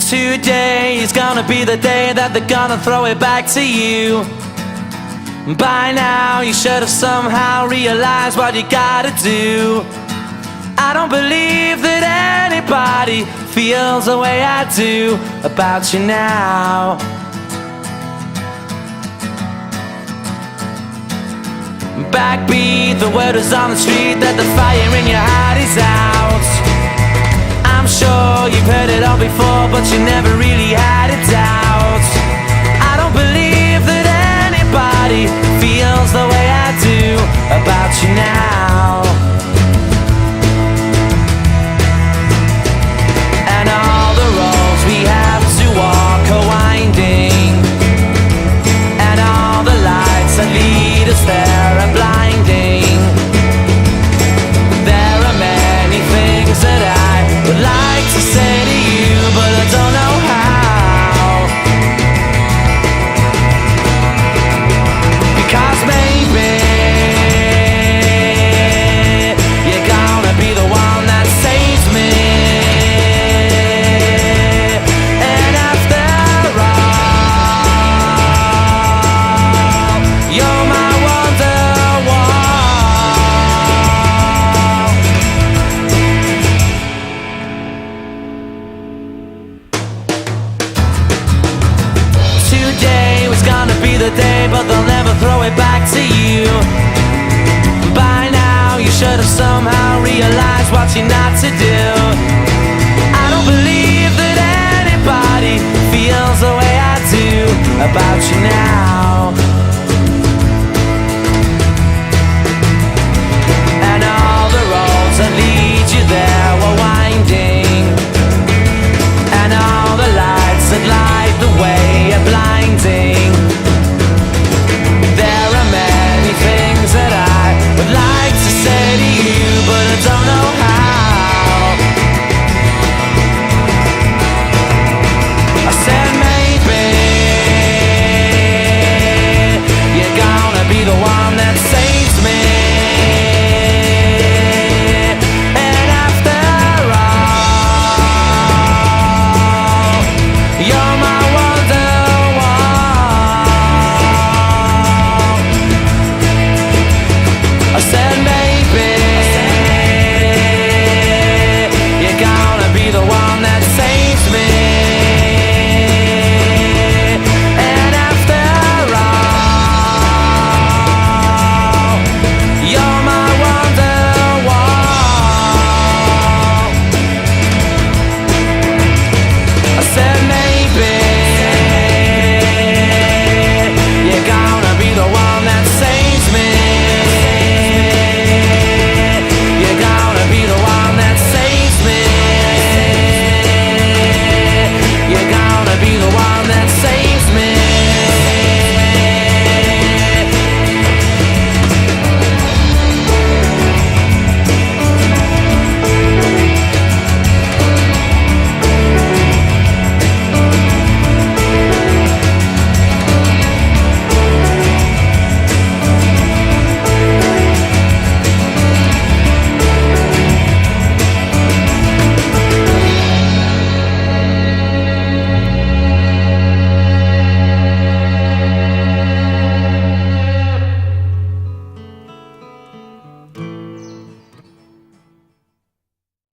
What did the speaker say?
Today is gonna be the day that they're gonna throw it back to you. By now you should have somehow realized what you gotta do. I don't believe that anybody feels the way I do about you now. Backbeat, the word is on the street that the fire in your heart is out. I'm sure you've heard it all before, but you never really had a doubt. I don't believe that anybody feels the way I do about you now. And all the roads we have to walk are winding, and all the lights that lead us there are blinding. There are many things that I would like to say to you, but I don't know how. Because maybe you're gonna be the one that saves me. And after all, you're my wonderwall. Today was gonna be the day, but they'll never throw it back to you. By now you should have somehow realized what you're not to do. I don't believe that anybody feels the way I do about you now.